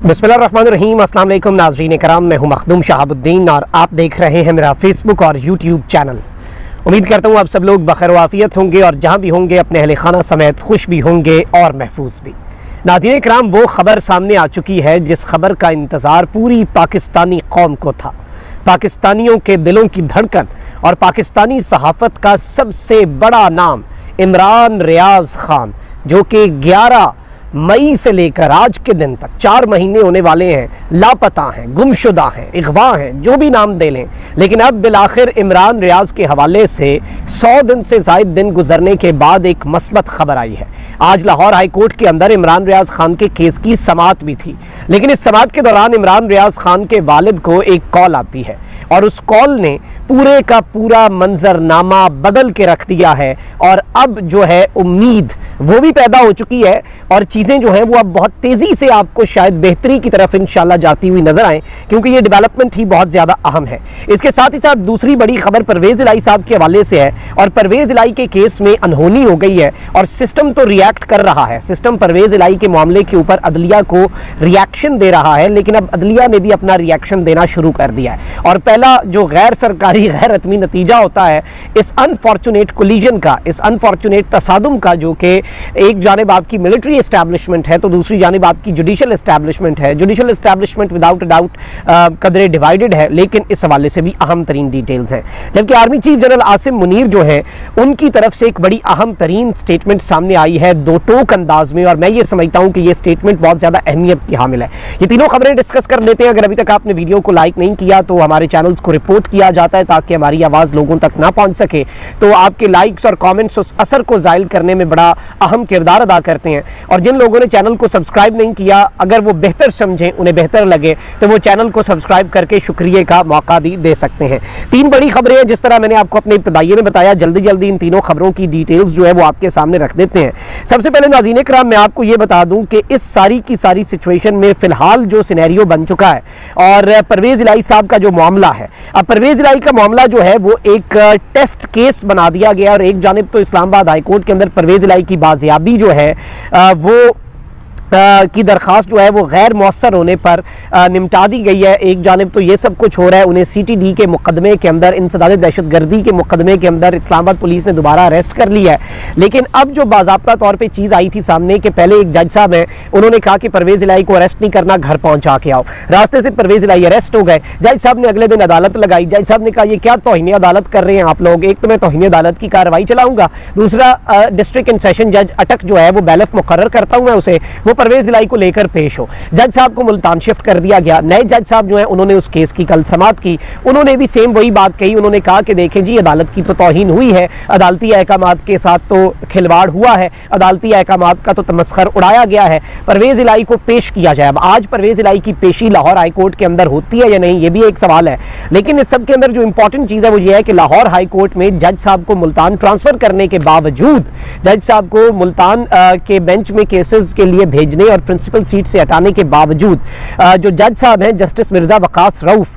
बिस्मिल्लाहिर्रहमानिर्रहीम। अस्सलाम वालेकुम नाज़रीन कराम, मैं हूं मखदूम शहाबुद्दीन और आप देख रहे हैं मेरा फेसबुक और यूट्यूब चैनल। उम्मीद करता हूं आप सब लोग बखैर वाफियत होंगे और जहां भी होंगे अपने अहले खाना समेत खुश भी होंगे और महफूज भी। नाज़रीन कराम, वो ख़बर सामने आ चुकी है जिस खबर का इंतज़ार पूरी पाकिस्तानी कौम को था। पाकिस्तानियों के दिलों की धड़कन और पाकिस्तानी सहाफ़त का सबसे बड़ा नाम इमरान रियाज़ खान, जो कि 11 मई से लेकर आज के दिन तक 4 महीने होने वाले हैं, लापता हैं, गुमशुदा हैं, अगवा हैं, जो भी नाम दे लें, लेकिन अब बिलाखिर इमरान रियाज़ के हवाले से 100 दिन से ज़ायद दिन गुजरने के बाद एक मस्बत खबर आई है। आज लाहौर हाई कोर्ट के अंदर इमरान रियाज़ खान के केस की समाअत भी थी, लेकिन इस समाअत के दौरान इमरान रियाज़ खान के वालिद को एक कॉल आती है और उस कॉल ने पूरे का पूरा मंजरनामा बदल के रख दिया है। और अब जो है उम्मीद वो भी पैदा हो चुकी है और चीज़ें जो हैं वो अब बहुत तेज़ी से आपको शायद बेहतरी की तरफ इंशाल्लाह जाती हुई नजर आए, क्योंकि ये डेवलपमेंट ही बहुत ज़्यादा अहम है। इसके साथ ही साथ दूसरी बड़ी खबर परवेज़ इलाही साहब के हवाले से है और परवेज़ इलाही के केस में अनहोनी हो गई है और सिस्टम तो रिएक्ट कर रहा है। सिस्टम परवेज़ इलाही के मामले के ऊपर अदलिया को रिएक्शन दे रहा है, लेकिन अब अदलिया ने भी अपना रिएक्शन देना शुरू कर दिया है। और पहला जो गैर सरकारी गैर रतमी नतीजा होता है इस अनफॉर्चुनेट कोलिजन का, इस अनफॉर्चुनेट तसादुम का, जो कि एक जानिब आपकी मिलिट्री एस्टैब्लिशमेंट है तो दूसरी जानिब आपकी जुडिशल एस्टैब्लिशमेंट है। जुडिशल एस्टैब्लिशमेंट विदाउट डाउट कदरे डिवाइडेड है, लेकिन इस हवाले से भी अहम तरीन डिटेल्स हैं। जबकि army chief general Asim Munir जो है उनकी तरफ से एक बड़ी अहम तरीन स्टेटमेंट सामने आई है दो टोक अंदाज में, और मैं ये समझता हूँ कि ये स्टेटमेंट बहुत ज़्यादा अहमियत की हामिल है। ये तीनों खबरें डिस्कस कर लेते हैं। अगर अभी तक आपने वीडियो को लाइक नहीं किया तो हमारे चैनल्स को रिपोर्ट किया जाता है ताकि हमारी आवाज़ लोगों तक ना पहुँच सके, तो आपके लाइक्स और कॉमेंट्स उस असर को ज़ायल करने में बड़ा अहम किरदार अदा करते हैं। और जिन लोगों ने चैनल को सब्सक्राइब नहीं किया, अगर वो बेहतर समझें, उन्हें बेहतर लगे, तो वो चैनल को सब्सक्राइब करके शुक्रिया का मौका भी दे सकते हैं। 3 बड़ी खबरें हैं, जिस तरह मैंने आपको अपने इब्तदाइये में बताया, जल्दी जल्दी इन तीनों खबरों की डिटेल्स जो है वो आपके सामने रख देते हैं। सबसे पहले नाज़रीन कराम, मैं आपको ये बता दूं कि इस सारी की सारी सिचुएशन में फिलहाल जो सिनेरियो बन चुका है और परवेज़ इलाही साहब का जो मामला है, अब परवेज़ इलाही का मामला जो है वो एक टेस्ट केस बना दिया गया और एक जानिब तो इस्लामाबाद हाई कोर्ट के अंदर परवेज़ इलाही की बाजियाबी जो है वो की दरख्वास्त जो है वो गैर मौसर होने पर निमटा दी गई है। एक जानिब तो ये सब कुछ हो रहा है, उन्हें CTD के मुकदमे के अंदर, इंसदाद दहशतगर्दी के मुकदमे के अंदर इस्लामाबाद पुलिस ने दोबारा अरेस्ट कर लिया है। लेकिन अब जो बाज़ाब्ता तौर पे चीज़ आई थी सामने कि पहले एक जज साहब हैं, उन्होंने कहा कि परवेज़ इलाही को अरेस्ट नहीं करना, घर पहुँचा के आओ। रास्ते से परवेज़ इलाही अरेस्ट हो गए। जज साहब ने अगले दिन अदालत लगाई। जज साहब ने कहा ये क्या तौहीन अदालत कर रहे हैं आप लोग, एक तो मैं तौहीन अदालत की कार्रवाई चलाऊँगा, दूसरा डिस्ट्रिक्ट एंड सेशन जज अटक जो है वो बैलफ मुकर्रर करता हूँ मैं उसे, वो परवेज़ इलाही को लेकर पेश हो। जज साहब को मुल्तान शिफ्ट कर दिया गया। नए जज साहब जो हैं उन्होंने उस केस की कल समाअत की। उन्होंने भी सेम वही बात कही। उन्होंने कहा कि देखें जी, अदालत की तो तौहीन हुई है, अदालती अहकामात के साथ तो खिलवाड़ हुआ है, अदालती अहकामात का तो तमस्खर उड़ाया गया है, परवेज़ इलाही को पेश किया जाए। अब आज परवेज़ इलाही की पेशी लाहौर हाई कोर्ट के अंदर होती है या नहीं, ये भी एक सवाल है। लेकिन इस सब के अंदर जो इंपॉर्टेंट चीज़ है वो ये है कि लाहौर हाई कोर्ट में जज साहब को मुल्तान ट्रांसफ़र करने के बावजूद, जज साहब को मुल्तान के बेंच में केसेस के लिए भेजने और प्रिंसिपल सीट से हटाने के बावजूद जो जज साहब हैं जस्टिस मिर्ज़ा वक़ास रऊफ़,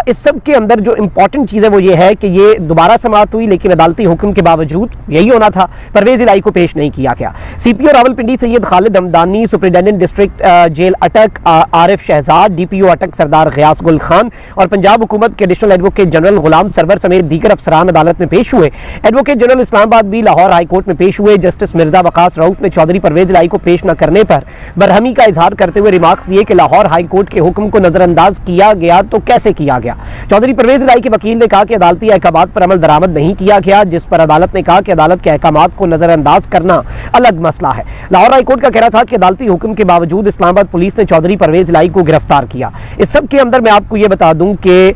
इस सब के अंदर जो इंपॉर्टेंट चीज़ है वो ये है कि ये दोबारा समाअत हुई, लेकिन अदालती हुक्म के बावजूद यही होना था, परवेज़ इलाही को पेश नहीं किया गया। CPO Rawalpindi Syed Khalid Hamdani, superintendent district jail Attock Arif Shahzad, DPO अटक सरदार ग़ियास गुल खान और पंजाब हुकूमत के एडिशनल एडवोकेट जनरल गुलाम सरवर समेत दीगर अफसरान अदालत में पेश हुए। एडवोकेट जनरल इस्लामाबाद भी लाहौर हाई कोर्ट में पेश हुए। जस्टिस मिर्ज़ा वक़ास रऊफ़ ने चौधरी परवेज़ इलाही को पेश न करने पर बरहमी का इजहार करते हुए रिमार्क्स दिए कि लाहौर हाई कोर्ट के हुक्म को नजरअंदाज किया गया तो कैसे किया गया। चौधरी परवेज़ इलाही के वकील ने कहा कि अदालती अहकामात पर अमल दरामद नहीं किया गया, जिस पर अदालत ने कहा कि अदालत के अहकामात को नजरअंदाज करना अलग मसला है। लाहौर हाई कोर्ट का कहना था कि अदालती हुक्म के बावजूद इस्लामाबाद पुलिस ने चौधरी परवेज़ इलाही को गिरफ्तार किया। इस सब के अंदर मैं आपको ये बता दूं कि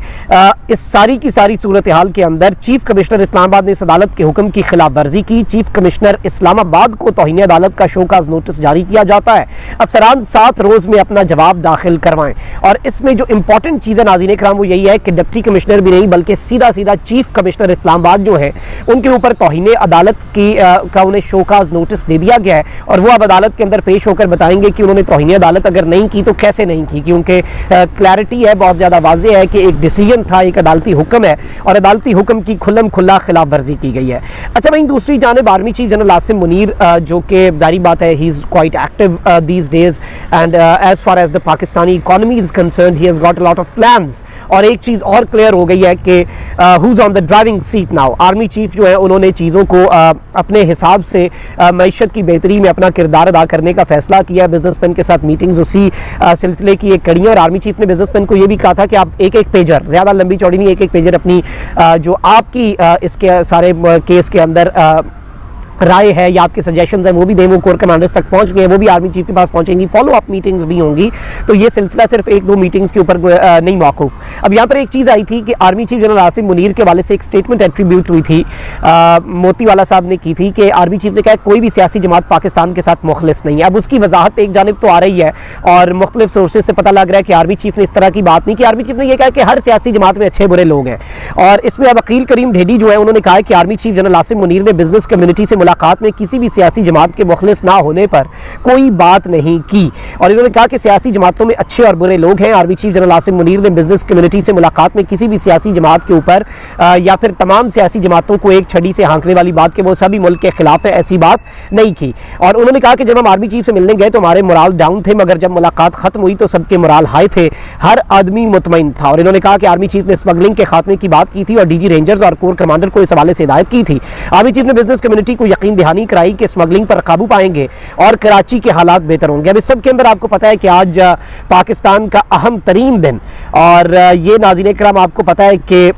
इस सारी की सारी सूरत हाल के अंदर चीफ कमिश्नर इस्लामाबाद ने इस अदालत के हुक्म की खिलाफ वर्जी की। चीफ कमिश्नर इस्लामाबाद को तौहीन अदालत का शोकाज नोटिस जारी किया जाता है। अफसरान 7 रोज में अपना जवाब दाखिल करवाएं। और इसमें जो इंपॉर्टेंट चीज़ है नाज़रीन कराम काम वो यही है कि डिप्टी कमिश्नर भी नहीं बल्कि सीधा सीधा चीफ कमिश्नर इस्लामाबाद जो है उनके ऊपर तौहीन अदालत की का उन्हें शोकाज नोटिस दे दिया गया है और वो अब अदालत के अंदर पेश होकर बताएंगे कि उन्होंने तौहीन अदालत अगर नहीं की तो कैसे नहीं की, क्योंकि क्लैरिटी है, बहुत ज़्यादा वाज़ेह है कि एक डिसीजन था, एक अदालती हुक्म है और अदालती हुक्म की खुल्लम खुल्ला खिलाफ वर्जी की गई है। अच्छा, वहीं दूसरी जानिब army chief general Asim Munir जो कि जारी बात है he is quite active these days and as far as the Pakistani economy is concerned he has got a lot of plans. और एक चीज़ और क्लियर हो गई है कि who is on the driving seat now. Army chief जो है उन्होंने चीज़ों को अपने हिसाब से मईशत की बेहतरी में अपना किरदार अदा करने का फैसला किया। बिजनेसमैन के साथ मीटिंग्स उसी सिलसिले की एक कड़ी है और आर्मी चीफ ने बिजनेसमैन को ये भी कहा था कि आप एक एक पेजर, ज़्यादा लंबी चौड़ी नहीं, एक एक पेजर अपनी जो आपकी इसके सारे केस के अंदर राय है या आपके सजेशंस हैं वो भी दें। वो कोर कमांडर्स तक पहुंच गए, वो भी आर्मी चीफ के पास पहुंचेंगी, फॉलो अप मीटिंग्स भी होंगी। तो ये सिलसिला सिर्फ एक दो मीटिंग्स के ऊपर नहीं मौकूफ। अब यहाँ पर एक चीज़ आई थी कि army chief general Asim Munir के वाले से एक स्टेटमेंट एट्रीब्यूट हुई थी, मोतीवाला साहब ने की थी कि आर्मी चीफ ने कहा कोई भी सियासी जमात पाकिस्तान के साथ मुखलिस नहीं है। अब उसकी वजाहत एक जानिब तो आ रही है और मुख्तलिफ सोर्सेज से पता लग रहा है कि आर्मी चीफ ने इस तरह की बात नहीं की। आर्मी चीफ ने यह कहा कि हर सियासी जमात में अच्छे बुरे लोग हैं और इसमें अब अकील करीम ढेडी जो है उन्होंने कहा कि army chief general Asim Munir ने बिजनेस कम्युनिटी से मुलाकात में किसी भी सियासी जमात के मुखलिस ना होने पर कोई बात नहीं की और इन्होंने कहा कि सियासी जमातों में अच्छे और बुरे लोग हैं। Army chief general Asim Munir ने बिजनेस कम्युनिटी से मुलाकात में किसी भी सियासी जमात के ऊपर या फिर तमाम सियासी जमातों को एक छड़ी से हाँकने वाली बात कि वो सभी मुल्क के खिलाफ है, ऐसी बात नहीं की। और उन्होंने कहा कि जब हम आर्मी चीफ से मिलने गए तो हमारे मोराल डाउन थे, मगर जब मुलाकात खत्म हुई तो सबके मोराल हाई थे, हर आदमी मुतमईन था। और इन्होंने कहा कि आर्मी चीफ ने स्मगलिंग के खात्मे की बात की थी और डीजी रेंजर्स और कोर कमांडर को इस हवाले से हिदायत की थी। आर्मी चीफ ने बिजनेस कम्युनिटी को यकीन दहानी कराई कि स्मगलिंग पर काबू पाएंगे और कराची के हालात बेहतर होंगे। अब इस सब के अंदर आपको पता है कि आज पाकिस्तान का अहम तरीन दिन और ये नाज़रीन इकराम आपको पता है कि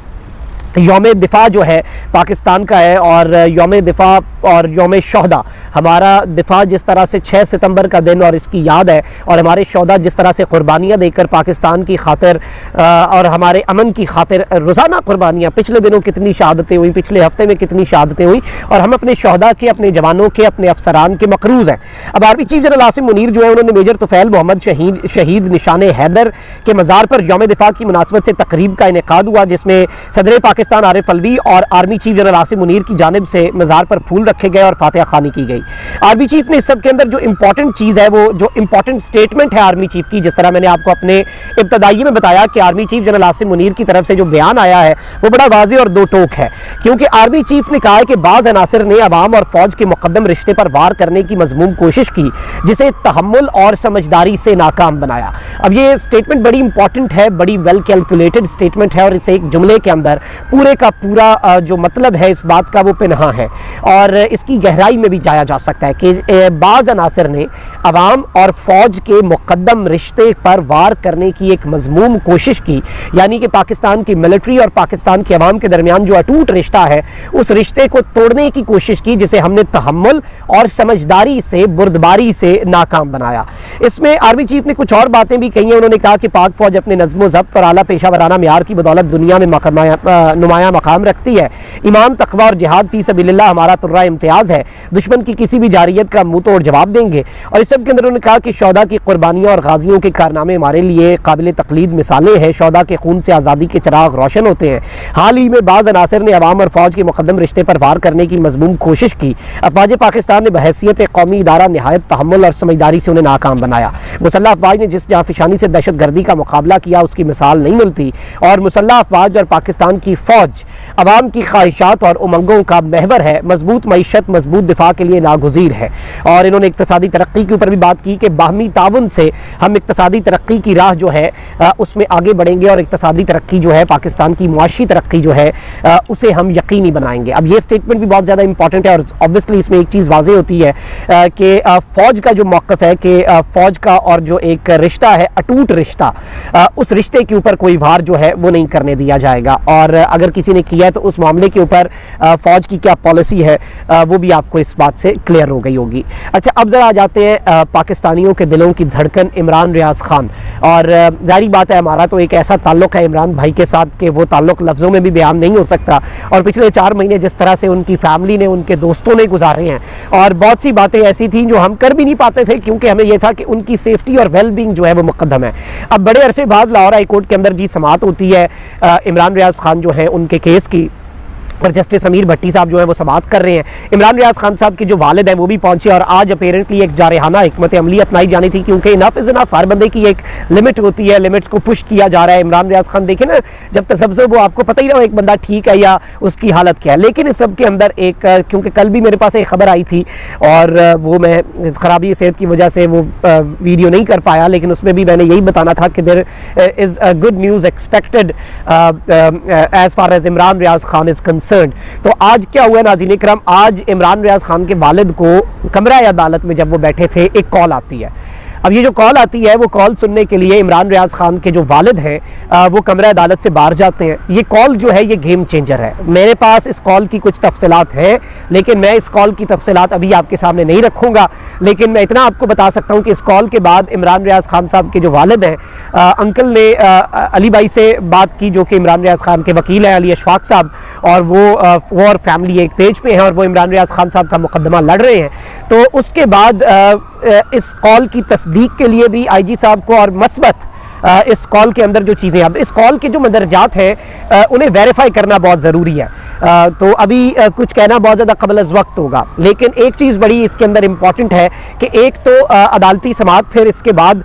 यौम दिफा जो है पाकिस्तान का है और यौम दिफा और यौम शोहदा, हमारा दिफा जिस तरह से 6 सितंबर का दिन और इसकी याद है और हमारे शोहदा जिस तरह से कुर्बानियाँ देकर पाकिस्तान की खातिर और हमारे अमन की खातिर रोज़ाना कुर्बानियाँ, पिछले दिनों कितनी शहादतें हुई, पिछले हफ्ते में कितनी शहादतें हुई और हम अपने शोहदा के, अपने जवानों के, अपने अफसरान के मकरूज़ हैं। अब army chief general Asim Munir जो है उन्होंने मेजर तुफैल मोहम्मद शहीद निशान हैदर के मज़ार पर यौम दिफा की मुनासबत से तकरीब का इनेकाद हुआ जिसमें सदर पाकिस्तान आरिफ अलवी और army chief general Asim Munir की जानिब से मज़ार पर फूल रखे गए और फातिहा खानी की गई। आर्मी चीफ ने इस सब के अंदर जो इंपॉर्टेंट चीज़ है, वो जो इंपॉर्टेंट स्टेटमेंट है आर्मी चीफ की, जिस तरह मैंने आपको अपने इब्तदाई में बताया कि army chief general Asim Munir की तरफ से जो बयान आया है वो बड़ा वाज़ेह और दो टोक है, क्योंकि आर्मी चीफ ने कहा है कि बाज़ अनासिर ने अवाम और फौज के मुकद्दम रिश्ते पर वार करने की मजमूम कोशिश की जिसे तहम्मुल और समझदारी से नाकाम बनाया। अब ये स्टेटमेंट बड़ी इंपॉर्टेंट है, बड़ी वेल कैलकुलेटेड स्टेटमेंट है और इस एक जुमले के अंदर पूरे का पूरा जो मतलब है इस बात का वो पिन्हा है और इसकी गहराई में भी जाया जा सकता है कि बाज़ अनासिर ने अवाम और फौज के मुकद्दम रिश्ते पर वार करने की एक मजमूम कोशिश की, यानी कि पाकिस्तान की मिलिट्री और पाकिस्तान के अवाम के दरमियान जो अटूट रिश्ता है उस रिश्ते को तोड़ने की कोशिश की जिसे हमने तहम्मुल और समझदारी से, बुर्दबारी से नाकाम बनाया। इसमें आर्मी चीफ ने कुछ और बातें भी कही हैं। उन्होंने कहा कि पाक फौज अपने नज़्म ज़ब्त और आला पेशा वराना म्यार की बदौलत दुनिया में नुमाया मकाम रखती है। ईमान, तकवा और जिहाद फी सबीलिल्लाह हमारा तुर्रा इम्तियाज़ है। दुश्मन की किसी भी जारियत का मुंह तोड़ जवाब देंगे। और इस सब के अंदर उन्होंने कहा कि शौदा की कुर्बानियों और गाजियों के कारनामे हमारे लिए काबिल तकलीद मिसालें हैं। शौदा के खून से आज़ादी के चिराग रोशन होते हैं। हाल ही में बाज़ अनासिर ने अवाम और फौज के मुकद्दम रिश्ते पर वार करने की मजमूम कोशिश की। अफवाज पाकिस्तान ने बहैसियत कौमी इदारा नहायत तहम्मुल और समझदारी से उन्हें नाकाम बनाया। मुसल्लह अफवाज ने जिस जाफिशानी से दहशत गर्दी का मुकाबला किया उसकी मिसाल नहीं मिलती और मुसल्लह अफवाज और पाकिस्तान की फौज अवाम की ख्वाहिशात और उमंगों का महवर है। मजबूत मईशत मजबूत दिफा के लिए नागुज़ीर है। और इन्होंने इक्तसादी तरक्की के ऊपर भी बात की कि बाहमी ताउन से हम इक्तसादी तरक्की की राह जो है उसमें आगे बढ़ेंगे और इक्तसादी तरक्की जो है, पाकिस्तान की मुआशी तरक्की जो है उसे हम यकीनी बनाएंगे। अब ये स्टेटमेंट भी बहुत ज़्यादा इंपॉर्टेंट है और ऑब्वियसली इसमें एक चीज़ वाज़ेह होती है कि फ़ौज का जो मौक़िफ़ है कि फ़ौज का और जो एक रिश्ता है, अटूट रिश्ता, उस रिश्ते के ऊपर कोई वार जो है वो नहीं करने दिया जाएगा। और अगर किसी ने किया है तो उस मामले के ऊपर फ़ौज की क्या पॉलिसी है वो भी आपको इस बात से क्लियर हो गई होगी। अच्छा, अब ज़रा आ जाते हैं पाकिस्तानियों के दिलों की धड़कन इमरान रियाज़ ख़ान। और जारी बात है, हमारा तो एक ऐसा ताल्लुक़ है इमरान भाई के साथ कि वो ताल्लुक़ लफ्ज़ों में भी बयान नहीं हो सकता। और पिछले 4 महीने जिस तरह से उनकी फैमिली ने, उनके दोस्तों ने गुजारे हैं, और बहुत सी बातें ऐसी थी जो हम कर भी नहीं पाते थे क्योंकि हमें यह था कि उनकी सेफ्टी और वेलबींग जो है वो मुकद्दम है। अब बड़े अरसे बाद लाहौर हाई कोर्ट के अंदर जी समाअत होती है इमरान रियाज़ ख़ान जो है उनके केस की, और जस्टिस समीर भट्टी साहब जो है वो समाअत कर रहे हैं। इमरान रियाज़ ख़ान साहब के जो वालिद हैं वो भी पहुंचे, और आज अपेरेंटली एक जारहाना हिकमत अमली अपनाई जानी थी क्योंकि इनफ इज़ इनफ, हर बंदे की एक लिमिट होती है, लिमिट्स को पुश किया जा रहा है। इमरान रियाज़ ख़ान देखें ना, जब तसब्ज़ुर वो आपको पता ही ना एक बंदा ठीक है या उसकी हालत क्या है, लेकिन इस सब के अंदर एक, क्योंकि कल भी मेरे पास एक ख़बर आई थी और वो मैं ख़राबी सेहत की वजह से वो वीडियो नहीं कर पाया, लेकिन उसमें भी मैंने यही बताना था कि there is a good news expected as far as Imran Riaz Khan is concerned. तो आज क्या हुआ नाज़रीन इकराम, आज इमरान रियाज़ ख़ान के वालिद को कमरा अदालत में जब वो बैठे थे एक कॉल आती है। अब ये जो कॉल आती है वो कॉल सुनने के लिए इमरान रियाज़ ख़ान के जो वालिद हैं वो कमरा अदालत से बाहर जाते हैं। ये कॉल जो है ये गेम चेंजर है। मेरे पास इस कॉल की कुछ तफसीलात हैं, लेकिन मैं इस कॉल की तफसीलात अभी आपके सामने नहीं रखूँगा, लेकिन मैं इतना आपको बता सकता हूँ कि इस कॉल के बाद इमरान रियाज़ ख़ान साहब के जो वालिद हैं, अंकल ने अली भाई से बात की जो कि इमरान रियाज़ ख़ान के वकील हैं, अली अशफाक साहब, और वो और फैमिली एक पेज पे हैं और वो इमरान रियाज़ ख़ान साहब का मुकदमा लड़ रहे हैं। तो उसके बाद इस कॉल की तस्दीक के लिए भी आईजी साहब को और मस्बत इस कॉल के अंदर जो चीज़ें, अब इस कॉल के जो मंदरजात हैं उन्हें वेरीफाई करना बहुत ज़रूरी है। तो अभी कुछ कहना बहुत ज़्यादा कबल अज़ वक्त होगा, लेकिन एक चीज़ बड़ी इसके अंदर इम्पॉर्टेंट है कि एक तो अदालती समाअत, फिर इसके बाद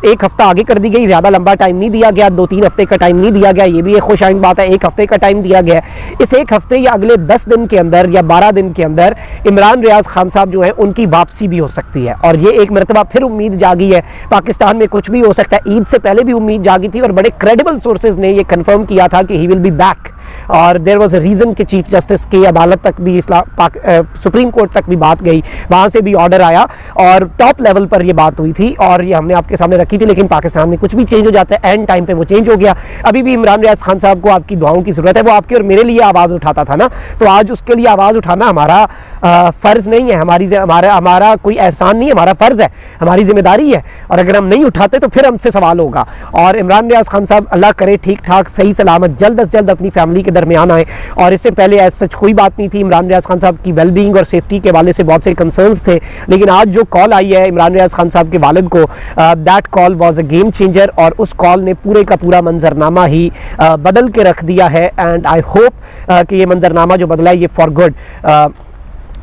1 हफ़्ता आगे कर दी गई, ज़्यादा लंबा टाइम नहीं दिया गया, 2-3 हफ़्ते का टाइम नहीं दिया गया, ये भी एक खुशाइन बात है। 1 हफ़्ते का टाइम दिया गया। इस 1 हफ़्ते या अगले 10 दिन के अंदर या 12 दिन के अंदर इमरान रियाज़ ख़ान साहब जो हैं उनकी वापसी भी हो सकती है। और ये एक मरतबा फिर उम्मीद जागी है, पाकिस्तान में कुछ भी हो सकता है। ईद से पहले भी उम्मीद जागी थी और बड़े क्रेडिबल सोर्सेज ने ये कंफर्म किया था कि ही विल बी बैक, और देयर वाज अ रीज़न कि चीफ जस्टिस की अदालत तक भी, सुप्रीम कोर्ट तक भी बात गई, वहाँ से भी ऑर्डर आया और टॉप लेवल पर ये बात हुई थी और ये हमने आपके सामने रखी थी। लेकिन पाकिस्तान में कुछ भी चेंज हो जाता है, एंड टाइम पे वो चेंज हो गया। अभी भी इमरान रियाज़ ख़ान साहब को आपकी दुआओं की ज़रूरत है। वो आपकी और मेरे लिए आवाज़ उठाता था ना, तो आज उसके लिए आवाज़ उठाना हमारा फ़र्ज़ नहीं है, हमारा कोई एहसान नहीं है, हमारा फ़र्ज़ है, हमारी जिम्मेदारी है। और अगर हम नहीं उठाते तो फिर हमसे सवाल होगा। और इमरान रियाज़ ख़ान साहब अल्लाह करे ठीक ठाक सही सलामत जल्द अज जल्द अपनी फैमिली के दरमियान आए। और इससे पहले ऐसा सच कोई बात नहीं थी, इमरान रियाज़ ख़ान साहब की वेलबींग और सेफ्टी के हवाले से बहुत से कंसर्न्स थे, लेकिन आज जो कॉल आई है इमरान रियाज़ ख़ान साहब के वालिद को, that call was a game changer, और उस कॉल ने पूरे का पूरा मंजरनामा ही बदल के रख दिया है। एंड आई होप कि ये मंजरनामा जो बदला है ये फॉर गुड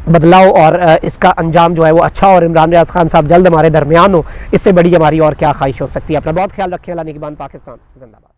बदलाव, और इसका अंजाम जो है वो अच्छा, और इमरान रियाज़ ख़ान साहब जल्द हमारे दरमियान हो। इससे बड़ी हमारी और क्या ख्वाहिश हो सकती है। अपना बहुत ख्याल रखें। अल्लाह निगहबान। पाकिस्तान जिंदाबाद।